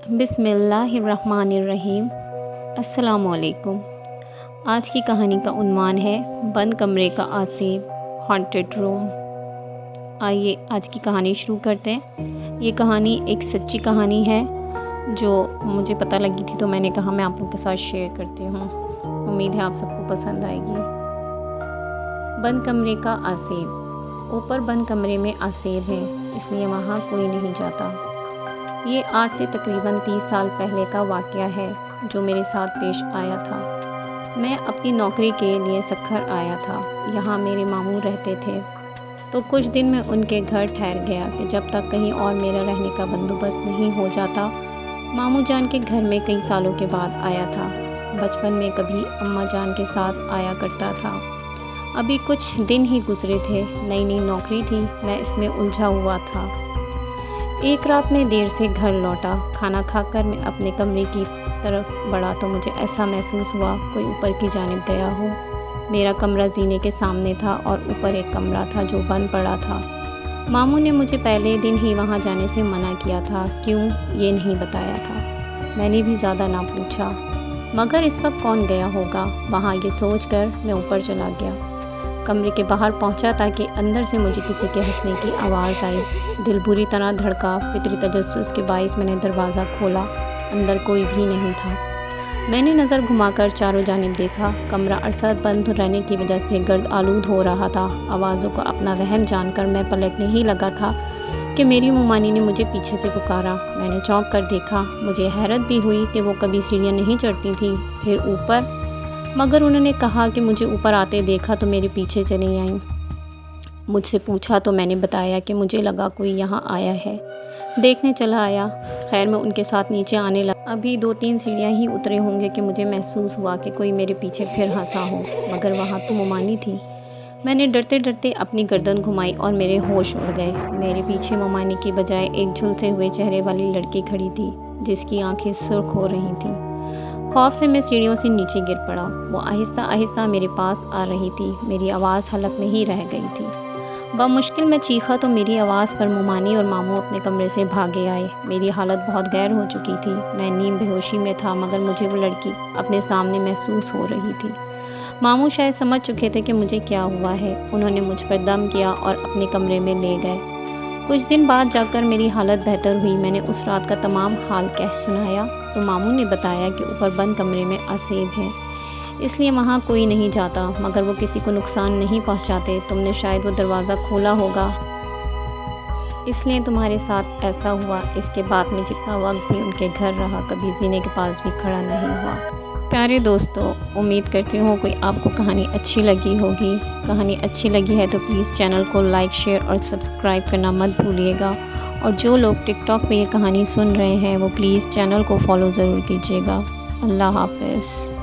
बिस्मिल्लाहिर्रहमानिर्रहीम। अस्सलाम वालेकुम। आज की कहानी का उन्वान है बंद कमरे का आसिब, हॉन्टेड रूम। आइए आज की कहानी शुरू करते हैं। ये कहानी एक सच्ची कहानी है जो मुझे पता लगी थी, तो मैंने कहा मैं आप लोगों के साथ शेयर करती हूँ। उम्मीद है आप सबको पसंद आएगी। बंद कमरे का आसिब। ऊपर बंद कमरे में आसिब है, इसलिए वहाँ कोई नहीं जाता। ये आज से तकरीबन 30 साल पहले का वाक़या है जो मेरे साथ पेश आया था। मैं अपनी नौकरी के लिए सक्खर आया था। यहाँ मेरे मामू रहते थे, तो कुछ दिन मैं उनके घर ठहर गया कि जब तक कहीं और मेरा रहने का बंदोबस्त नहीं हो जाता। मामू जान के घर में कई सालों के बाद आया था। बचपन में कभी अम्मा जान के साथ आया करता था। अभी कुछ दिन ही गुजरे थे, नई नई नौकरी थी, मैं इसमें उलझा हुआ था। एक रात मैं देर से घर लौटा। खाना खाकर मैं अपने कमरे की तरफ बढ़ा तो मुझे ऐसा महसूस हुआ कोई ऊपर की जानिब गया हो। मेरा कमरा जीने के सामने था और ऊपर एक कमरा था जो बंद पड़ा था। मामू ने मुझे पहले दिन ही वहां जाने से मना किया था, क्यों ये नहीं बताया था। मैंने भी ज़्यादा ना पूछा, मगर इस वक्त कौन गया होगा वहाँ, ये सोचकर मैं ऊपर चला गया। कमरे के बाहर पहुंचा ताकि अंदर से मुझे किसी के हंसने की आवाज़ आई। दिल बुरी तरह धड़का। फितरी तजस्सुस के बाइस मैंने दरवाज़ा खोला। अंदर कोई भी नहीं था। मैंने नज़र घुमाकर चारों जानिब देखा। कमरा अरसा बंद रहने की वजह से गर्द आलूद हो रहा था। आवाज़ों को अपना वहम जानकर मैं पलटने ही लगा था कि मेरी मुमानी ने मुझे पीछे से पुकारा। मैंने चौंक कर देखा। मुझे हैरत भी हुई कि वो कभी सीढ़ियाँ नहीं चढ़ती थी। फिर ऊपर, मगर उन्होंने कहा कि मुझे ऊपर आते देखा तो मेरे पीछे चली आईं। मुझसे पूछा तो मैंने बताया कि मुझे लगा कोई यहाँ आया है, देखने चला आया। खैर मैं उनके साथ नीचे आने लगा। अभी 2-3 सीढ़ियाँ ही उतरे होंगे कि मुझे महसूस हुआ कि कोई मेरे पीछे फिर हंसा हो, मगर वहाँ तो मुमानी थी। मैंने डरते डरते अपनी गर्दन घुमाई और मेरे होश उड़ गए। मेरे पीछे मुमानी की बजाय एक झुलसे हुए चेहरे वाली लड़की खड़ी थी जिसकी आंखें सुर्ख हो रही थीं। खौफ से मैं सीढ़ियों से नीचे गिर पड़ा। वो आहिस्ता आहिस्ता मेरे पास आ रही थी। मेरी आवाज़ हलक में ही रह गई थी। बमुश्किल मैं चीखा तो मेरी आवाज़ पर मुमानी और मामू अपने कमरे से भागे आए। मेरी हालत बहुत गैर हो चुकी थी। मैं नीम बेहोशी में था, मगर मुझे वो लड़की अपने सामने महसूस हो रही थी। मामू शायद समझ चुके थे कि मुझे क्या हुआ है। उन्होंने मुझ पर दम किया और अपने कमरे में ले गए। कुछ दिन बाद जाकर मेरी हालत बेहतर हुई। मैंने उस रात का तमाम हाल कह सुनाया तो मामू ने बताया कि ऊपर बंद कमरे में आसिब है, इसलिए वहाँ कोई नहीं जाता, मगर वो किसी को नुकसान नहीं पहुँचाते। तुमने शायद वो दरवाज़ा खोला होगा, इसलिए तुम्हारे साथ ऐसा हुआ। इसके बाद में जितना वक्त भी उनके घर रहा, कभी जीने के पास भी खड़ा नहीं हुआ। प्यारे दोस्तों, उम्मीद करती हूँ कोई आपको कहानी अच्छी लगी होगी। कहानी अच्छी लगी है तो प्लीज़ चैनल को लाइक, शेयर और सब्सक्राइब करना मत भूलिएगा। और जो लोग टिकटॉक पे ये कहानी सुन रहे हैं वो प्लीज़ चैनल को फॉलो ज़रूर कीजिएगा। अल्लाह हाफ़िज़।